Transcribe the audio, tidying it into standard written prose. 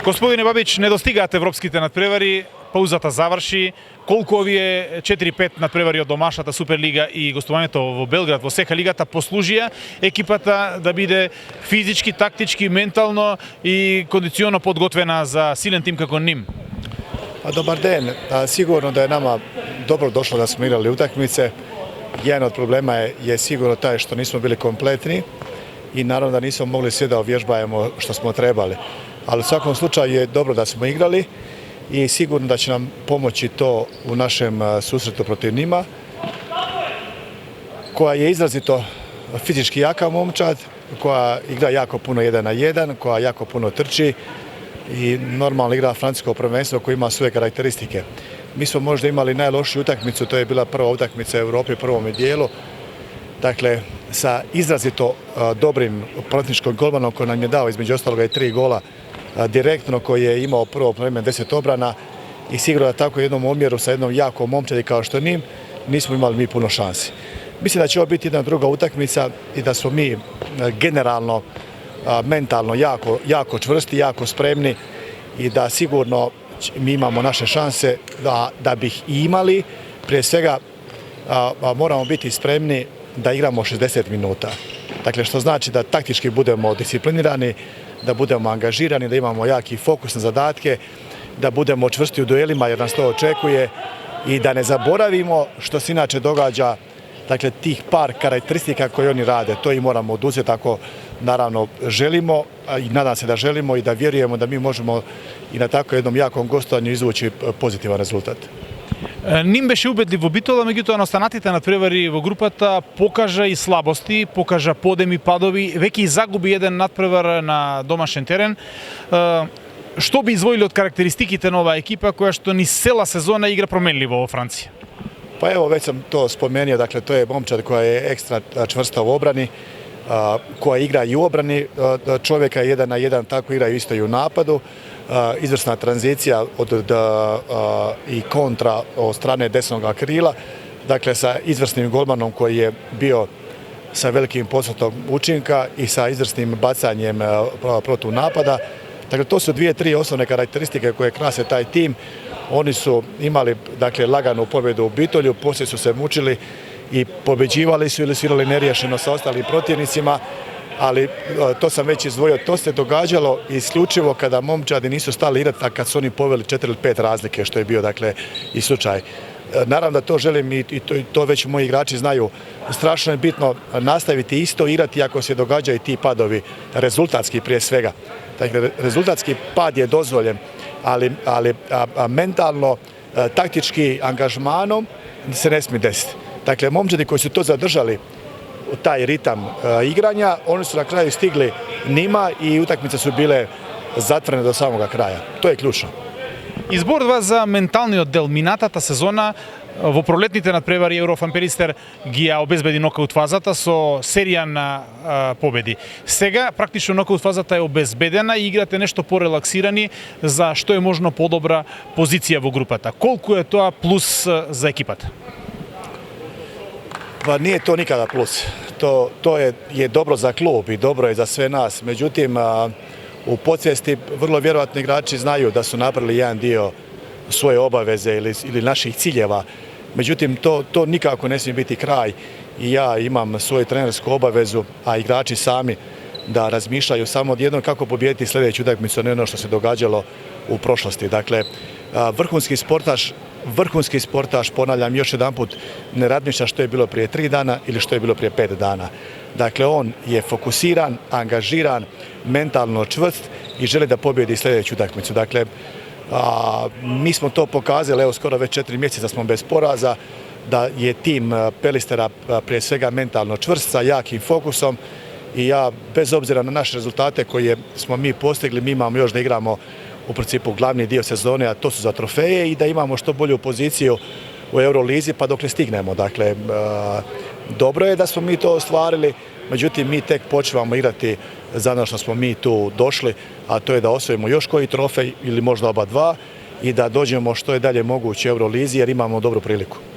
Господине Бабич, не достигаат европските надпревари, паузата заврши. Колку овие 4-5 надпревари од домашната Суперлига и гостувањето во Белград во СХ лигата послужија екипата да биде физички, тактички, ментално и кондиционно подготвена за силен тим како ним? Dobar den. Sigurno da je nama dobro došlo da smo igrali utakmice. Jedan od problema je sigurno taj što nismo bili kompletni i naravno da nismo mogli sve da ovježbajemo što smo trebali. Ali u svakom slučaju je dobro da smo igrali i sigurno da će nam pomoći to u našem susretu protiv njima, koja je izrazito fizički jaka momčad, koja igra jako puno 1 na 1, koja jako puno trči i normalno igra francusko prvenstvo koje ima svoje karakteristike. Mi smo možda imali najlošiju utakmicu, to je bila prva utakmica u Europi u prvom dijelu. Dakle, sa izrazito dobrim protivničkim golmanom koji nam je dao između ostaloga i 3 gola direktno, koji je imao prvo vreme 10 obrana i sigurno da tako jednom omjeru sa jednom jakom momčadi kao što njim nismo imali mi puno šansi. Mislim da će ovo biti jedna druga utakmica i da smo mi generalno mentalno jako čvrsti, jako spremni i da sigurno mi imamo naše šanse da bi ih imali. Prije svega moramo biti spremni da igramo 60 minuta. Dakle, što znači da taktički budemo disciplinirani, da budemo angažirani, da imamo jaki fokus na zadatke, da budemo čvrsti u duelima jer nas to očekuje i da ne zaboravimo što se inače događa, dakle tih par karakteristika koje oni rade. To i moramo oduzeti ako naravno želimo i nadam se da želimo i da vjerujemo da mi možemo i na tako jednom jakom gostovanju izvući pozitivan rezultat. Ним беше убедлив во Битола, меѓутоа на останатите надпревари во групата покажа и слабости, покажа подеми падови, веќе и загуби еден надпревар на домашен терен. Што би извоили од карактеристиките на оваа екипа која што ни цела сезона игра променливо во Франција? Pa evo, već sam to spomenuo, dakle to je momčad koja je ekstra čvrsta u obrani, koja igra i u obrani čovjeka 1 na 1, tako igra isto i u napadu. Izvrsna tranzicija i kontra od strane desnog krila, dakle sa izvrsnim golmanom koji je bio sa velikim postotkom učinka i sa izvrsnim bacanjem protunapada. Dakle, to su 2-3 osnovne karakteristike koje krase taj tim. Oni su imali, dakle, laganu pobjedu u Bitolju, poslije su se mučili i pobeđivali su ili su igrali neriješeno sa ostalim protivnicima, ali to sam već izdvojio, to se događalo isključivo kada momčadi nisu stali igrati, a kad su oni poveli 4 ili 5 razlike, što je bio, dakle, i slučaj. Naravno da to želim i to već moji igrači znaju. Strašno je bitno nastaviti isto igrati ako se događaju ti padovi, rezultatski prije svega. Dakle, rezultatski pad je dozvoljen, ali mentalno, taktički angažmanom se ne smije desiti. Dakle, momčadi koji su to zadržali, taj ritam igranja, oni su na kraju stigli njima i utakmice su bile zatvorene do samoga kraja. To je ključno. Изборува за менталниот дел минатата сезона во пролетните надпревари Еврофан Перистер ги обезбеди нокаут фазата со серија на победи. Сега практично нокаут фазата е обезбедена и играте нешто порелаксирани за што е можно подобра позиција во групата. Колку е тоа плюс за екипата? Pa nije to nikada plus. To je dobro za klub i dobro je za sve nas. Međutim, u podsvijesti vrlo vjerojatno igrači znaju da su napravili jedan dio svoje obaveze ili naših ciljeva. Međutim, to nikako ne smije biti kraj i ja imam svoju trenersku obavezu, a igrači sami da razmišljaju samo od jednog kako pobijediti sljedeću utakmicu, ne ono što se događalo u prošlosti. Dakle, vrhunski sportaš, ponavljam još jedanput, ne razmišlja što je bilo prije 3 dana ili što je bilo prije 5 dana. Dakle, on je fokusiran, angažiran, mentalno čvrst i želi da pobjedi sljedeću utakmicu. Dakle, mi smo to pokazali, evo skoro već 4 mjeseca smo bez poraza, da je tim Pelistera prije svega mentalno čvrst, sa jakim fokusom i ja, bez obzira na naše rezultate koje smo mi postigli, mi imamo još da igramo u principu glavni dio sezone, a to su za trofeje i da imamo što bolju poziciju u Eurolizi pa dokle stignemo. Dakle, dobro je da smo mi to ostvarili, međutim mi tek počivamo igrati za ono što smo mi tu došli, a to je da osvojimo još koji trofej ili možda oba dva i da dođemo što je dalje moguće u Eurolizi jer imamo dobru priliku.